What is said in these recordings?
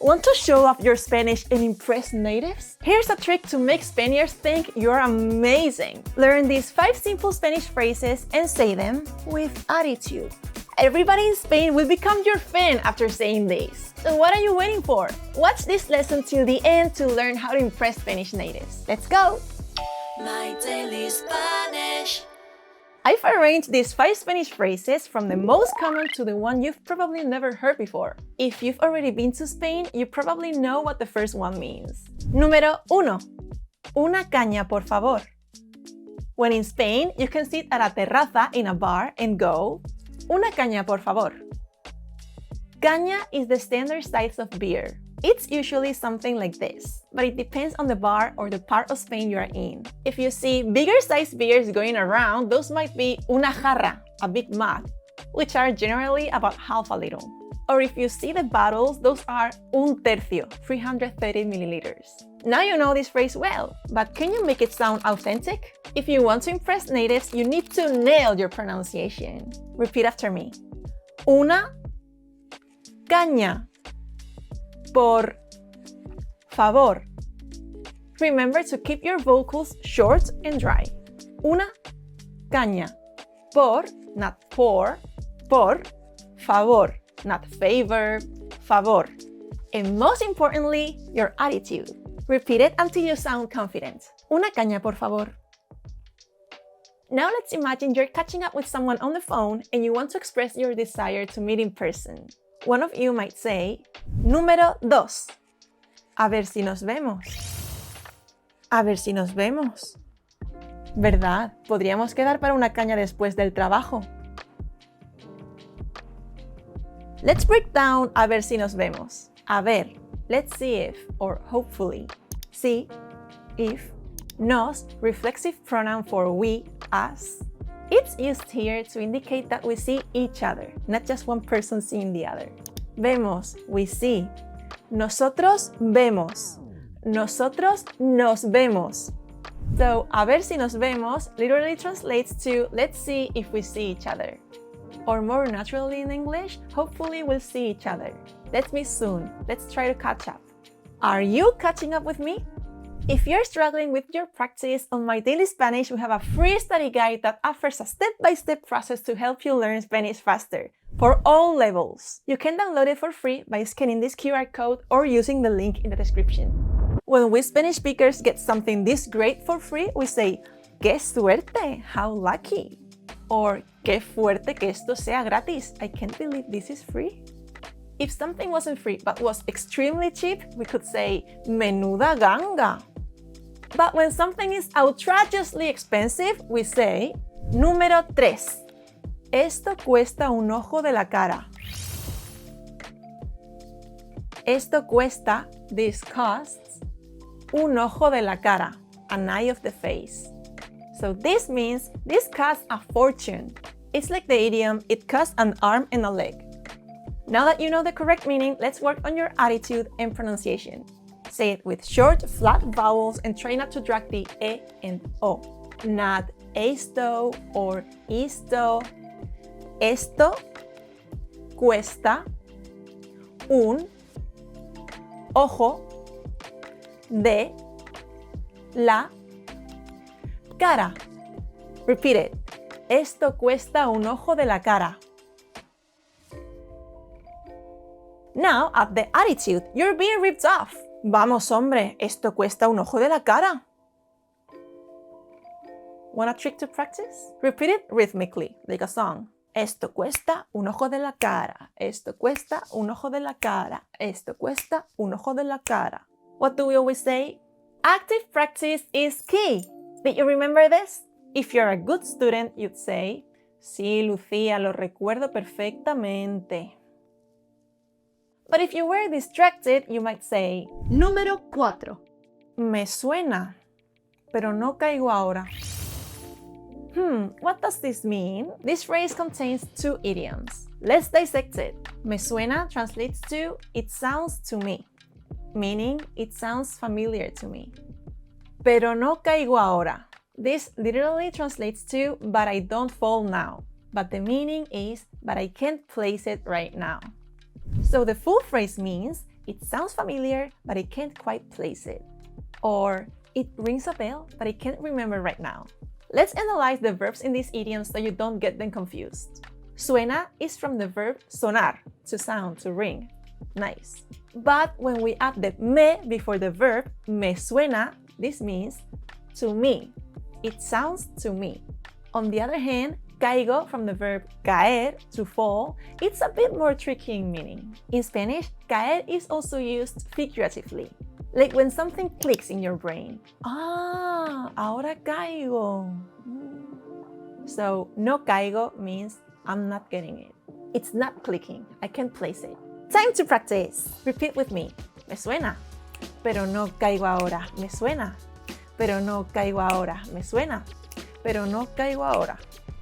Want to show off your Spanish and impress natives? Here's a trick to make Spaniards think you're amazing. Learn these 5 simple Spanish phrases and say them with attitude. Everybody in Spain will become your fan after saying these. So what are you waiting for? Watch this lesson till the end to learn how to impress Spanish natives. Let's go! My Daily Spanish. I've arranged these 5 Spanish phrases from the most common to the one you've probably never heard before. If you've already been to Spain, you probably know what the first one means. Número 1. Una caña, por favor. When in Spain, you can sit at a terraza in a bar and go, una caña, por favor. Caña is the standard size of beer. It's usually something like this, but it depends on the bar or the part of Spain you are in. If you see bigger sized beers going around, those might be una jarra, a big mug, which are generally about half a liter. Or if you see the bottles, those are un tercio, 330 milliliters. Now you know this phrase well, but can you make it sound authentic? If you want to impress natives, you need to nail your pronunciation. Repeat after me. Una caña, por favor. Remember to keep your vocals short and dry. Una caña, por, not por favor, not favor, favor. And most importantly, your attitude. Repeat it until you sound confident. Una caña, por favor. Now let's imagine you're catching up with someone on the phone and you want to express your desire to meet in person. One of you might say, Número 2. A ver si nos vemos. A ver si nos vemos. ¿Verdad? Podríamos quedar para una caña después del trabajo. Let's break down a ver si nos vemos. A ver, let's see if, or hopefully. Si, if. Nos, reflexive pronoun for we, us. It's used here to indicate that we see each other, not just one person seeing the other. Vemos, we see. Nosotros vemos. Nosotros nos vemos. So, a ver si nos vemos literally translates to let's see if we see each other. Or more naturally in English, hopefully we'll see each other. Let's meet soon. Let's try to catch up. Are you catching up with me? If you're struggling with your practice, on My Daily Spanish, we have a free study guide that offers a step-by-step process to help you learn Spanish faster, for all levels. You can download it for free by scanning this QR code or using the link in the description. When we Spanish speakers get something this great for free, we say, ¡Qué suerte! How lucky! Or, ¡Qué fuerte que esto sea gratis! I can't believe this is free. If something wasn't free but was extremely cheap, we could say, ¡Menuda ganga! But when something is outrageously expensive, we say, Número 3. Esto cuesta un ojo de la cara. Esto cuesta, this costs, un ojo de la cara, an eye of the face. So this means this costs a fortune. It's like the idiom, it costs an arm and a leg. Now that you know the correct meaning, let's work on your attitude and pronunciation. Say it with short, flat vowels and try not to drag the e and o. Not esto or isto. Esto cuesta un ojo de la cara. Repeat it. Esto cuesta un ojo de la cara. Now, at the attitude, you're being ripped off. Vamos, hombre, esto cuesta un ojo de la cara. Want a trick to practice? Repeat it rhythmically, like a song. Esto cuesta un ojo de la cara. Esto cuesta un ojo de la cara. Esto cuesta un ojo de la cara. What do we always say? Active practice is key. Did you remember this? If you're a good student, you'd say, Sí, Lucía, lo recuerdo perfectamente. But if you were distracted, you might say, Número 4. Me suena, pero no caigo ahora. What does this mean? This phrase contains 2 idioms. Let's dissect it. Me suena translates to it sounds to me, meaning it sounds familiar to me. Pero no caigo ahora. This literally translates to but I don't fall now. But the meaning is but I can't place it right now. So the full phrase means It sounds familiar, but I can't quite place it. Or it rings a bell, but I can't remember right now. Let's analyze the verbs in these idioms so you don't get them confused. Suena is from the verb sonar, to sound, to ring. Nice. But when we add the me before the verb, me suena, this means to me. It sounds to me. On the other hand, caigo from the verb caer, to fall, it's a bit more tricky in meaning. In Spanish, caer is also used figuratively, like when something clicks in your brain. Ah, ahora caigo. So, no caigo means I'm not getting it. It's not clicking. I can't place it. Time to practice. Repeat with me. Me suena, pero no caigo ahora. Me suena, pero no caigo ahora. Me suena, pero no caigo ahora.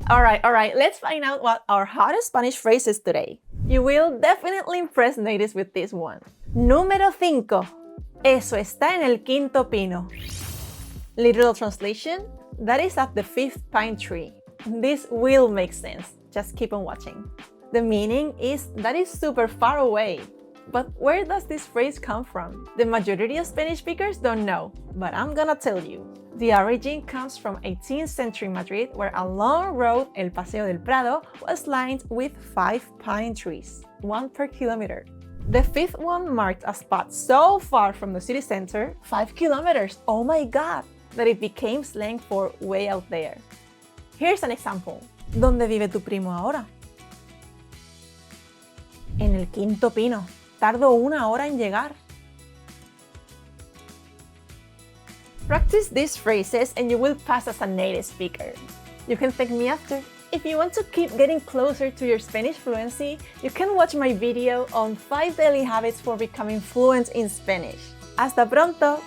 All right, let's find out what our hottest Spanish phrase is today. You will definitely impress ladies with this one. Número 5. Eso está en el quinto pino. Literal translation, that is at the 5th pine tree. This will make sense. Just keep on watching. The meaning is that is super far away. But where does this phrase come from? The majority of Spanish speakers don't know, but I'm gonna tell you. The origin comes from 18th century Madrid, where a long road, El Paseo del Prado, was lined with 5 pine trees, 1 per kilometer. The 5th one marked a spot so far from the city center, 5 kilometers, oh my god, that it became slang for way out there. Here's an example. ¿Dónde vive tu primo ahora? En el quinto pino. Tardo 1 hora en llegar. Practice these phrases and you will pass as a native speaker. You can thank me after. If you want to keep getting closer to your Spanish fluency, you can watch my video on 5 daily habits for becoming fluent in Spanish. ¡Hasta pronto!